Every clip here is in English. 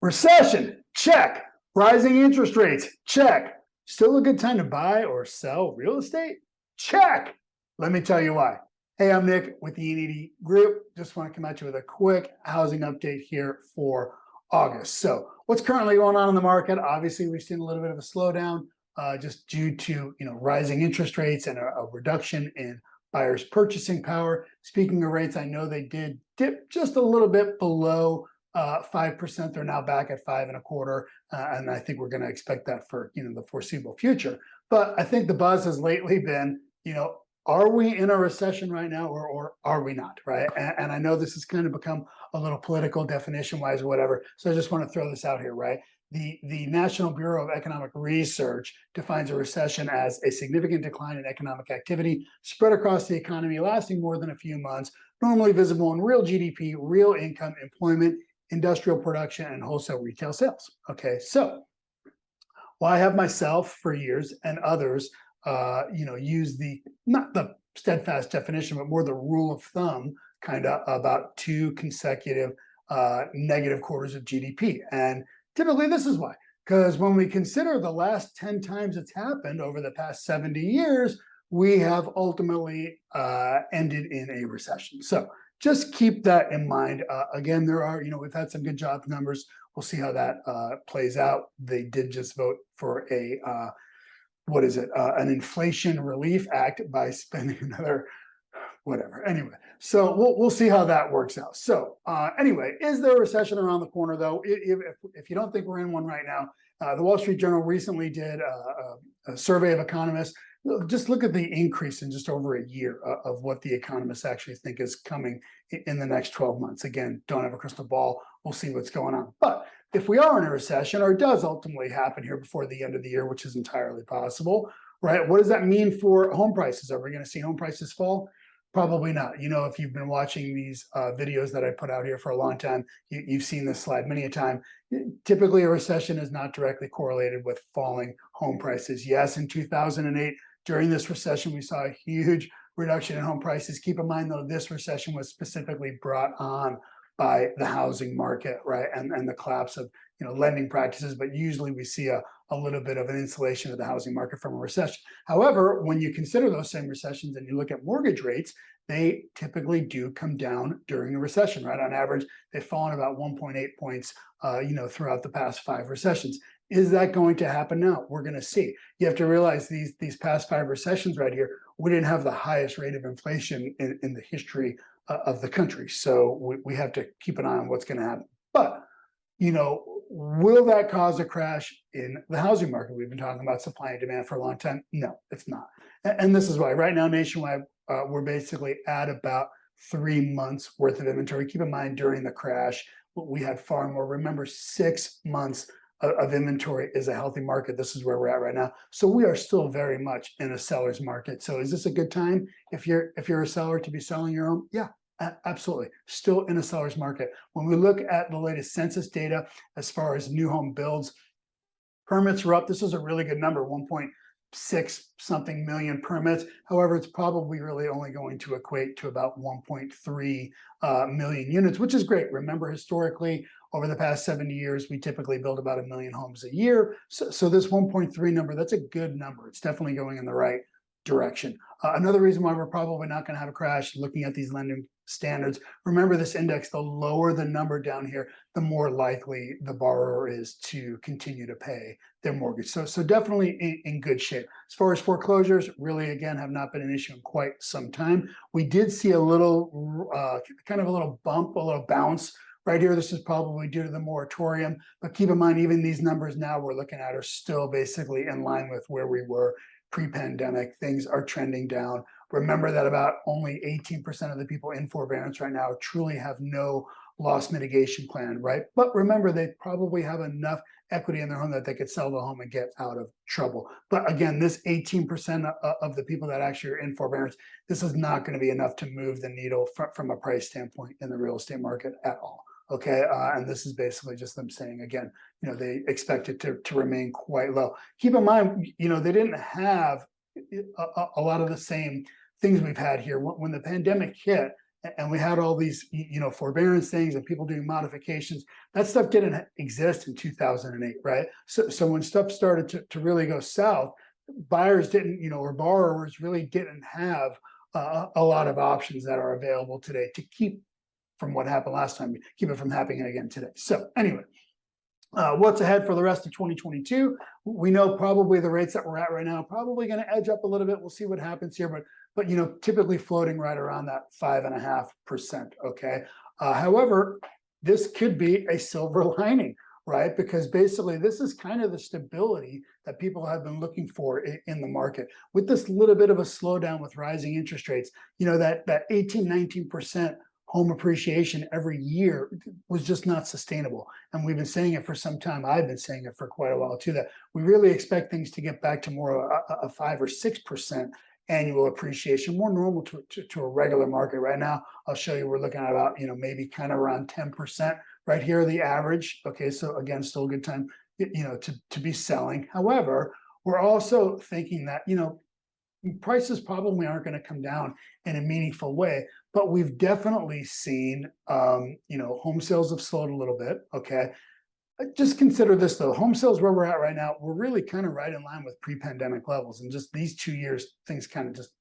Recession, check. Rising interest rates, check. Still a good time to buy or sell real estate? Check. Let me tell you why. Hey, I'm Nick with the Iannitti Group. Just want to come at you with a quick housing update here for August. So what's currently going on in the market? Obviously, we've seen a little bit of a slowdown just due to rising interest rates and a reduction in buyers' purchasing power. Speaking of rates, I know they did dip just a little bit below 5%. They're now back at 5.25%, and I think we're going to expect that for the foreseeable future. But I think the buzz has lately been, are we in a recession right now, or are we not, right? And I know this has kind of become a little political definition-wise, whatever. So I just want to throw this out here, right? The National Bureau of Economic Research defines a recession as a significant decline in economic activity spread across the economy lasting more than a few months, normally visible in real GDP, real income, employment, industrial production, and wholesale retail sales. Okay, so well, I have myself for years and others use not the steadfast definition, but more the rule of thumb, kind of about 2 consecutive negative quarters of GDP. And typically this is why, because when we consider the last 10 times it's happened over the past 70 years, we have ultimately ended in a recession. So just keep that in mind. Again, we've had some good jobs numbers. We'll see how that plays out. They did just vote for an Inflation Relief Act by spending another whatever. Anyway, so we'll see how that works out. So anyway, is there a recession around the corner though? If you don't think we're in one right now, the Wall Street Journal recently did a survey of economists. Just look at the increase in just over a year of what the economists actually think is coming in the next 12 months. Again, don't have a crystal ball. We'll see what's going on. But if we are in a recession, or it does ultimately happen here before the end of the year, which is entirely possible, right? What does that mean for home prices? Are we going to see home prices fall? Probably not. If you've been watching these videos that I put out here for a long time, you've seen this slide many a time. Typically, a recession is not directly correlated with falling home prices. Yes, in 2008, during this recession, we saw a huge reduction in home prices. Keep in mind, though, this recession was specifically brought on by the housing market, right? And the collapse of lending practices. But usually we see a little bit of an insulation of the housing market from a recession. However, when you consider those same recessions and you look at mortgage rates, they typically do come down during a recession, right? On average, they've fallen about 1.8 points, throughout the past 5 recessions. Is that going to happen now? We're going to see. You have to realize these past 5 recessions right here, we didn't have the highest rate of inflation in the history of the country. So we have to keep an eye on what's going to happen. But, will that cause a crash in the housing market? We've been talking about supply and demand for a long time. No, it's not. And this is why right now nationwide, we're basically at about 3 months worth of inventory. Keep in mind, during the crash, we had far more. Remember, 6 months of inventory is a healthy market. This is where we're at right now. So we are still very much in a seller's market. So is this a good time if you're a seller to be selling your home? Yeah, absolutely. Still in a seller's market. When we look at the latest census data, as far as new home builds, permits are up. This is a really good number, 1.6 something million permits. However, it's probably really only going to equate to about 1.3 million units, which is great. Remember, historically, over the past 70 years, we typically build about 1 million homes a year. So this 1.3 number, that's a good number. It's definitely going in the right direction. Another reason why we're probably not going to have a crash, looking at these lending standards, remember this index, the lower the number down here, the more likely the borrower is to continue to pay their mortgage. So definitely in good shape. As far as foreclosures, really, again, have not been an issue in quite some time. We did see a little, kind of a little bump, a little bounce right here. This is probably due to the moratorium, but keep in mind, even these numbers now we're looking at are still basically in line with where we were pre-pandemic. Things are trending down. Remember that about only 18% of the people in forbearance right now truly have no loss mitigation plan, right? But remember, they probably have enough equity in their home that they could sell the home and get out of trouble. But again, this 18% of the people that actually are in forbearance, this is not going to be enough to move the needle from a price standpoint in the real estate market at all. Okay, and this is basically just them saying, again, they expect it to remain quite low. Keep in mind, they didn't have a lot of the same things we've had here. When the pandemic hit, and we had all these, forbearance things and people doing modifications. That stuff didn't exist in 2008, right? So when stuff started to really go south, buyers didn't, or borrowers really didn't have a lot of options that are available today to keep from what happened last time, keep it from happening again today. So anyway, what's ahead for the rest of 2022? We know probably the rates that we're at right now probably going to edge up a little bit. We'll see what happens here, but typically floating right around that 5.5%. Okay. However, this could be a silver lining, right? Because basically this is kind of the stability that people have been looking for in the market. With this little bit of a slowdown with rising interest rates, that 18, 19% home appreciation every year was just not sustainable. And we've been saying it for some time. I've been saying it for quite a while too, that we really expect things to get back to more a 5 or 6% annual appreciation, more normal to a regular market. Right now, I'll show you, we're looking at about, maybe kind of around 10% right here, the average. Okay, so again, still a good time, to be selling. However, we're also thinking that, prices probably aren't going to come down in a meaningful way, but we've definitely seen, home sales have slowed a little bit. Okay. Just consider this though, home sales where we're at right now, we're really kind of right in line with pre-pandemic levels. And just these 2 years, things kind of just,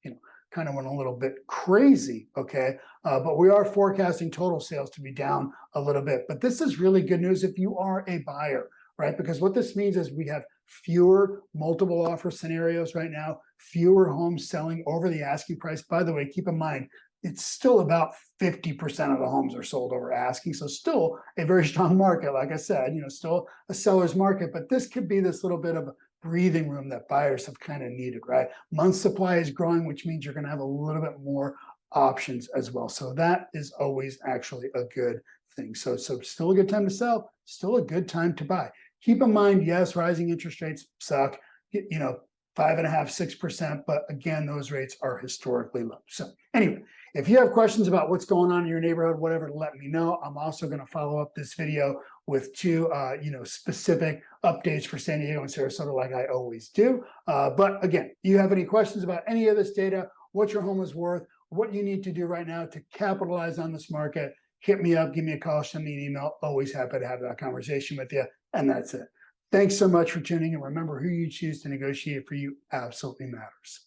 kind of went a little bit crazy. Okay. But we are forecasting total sales to be down a little bit, but this is really good news if you are a buyer, right? Because what this means is we have fewer multiple offer scenarios right now, fewer homes selling over the asking price. By the way, keep in mind, it's still about 50% of the homes are sold over asking. So still a very strong market. Like I said, still a seller's market, but this could be this little bit of a breathing room that buyers have kind of needed, right? Month supply is growing, which means you're going to have a little bit more options as well. So that is always actually a good thing. So still a good time to sell, still a good time to buy. Keep in mind, yes, rising interest rates suck, 5.5, 6%, but again, those rates are historically low. So anyway, if you have questions about what's going on in your neighborhood, whatever, let me know. I'm also going to follow up this video with two, specific updates for San Diego and Sarasota, like I always do. But again, you have any questions about any of this data, what your home is worth, what you need to do right now to capitalize on this market, hit me up, give me a call, send me an email. Always happy to have that conversation with you. And that's it. Thanks so much for tuning in. Remember, who you choose to negotiate for you absolutely matters.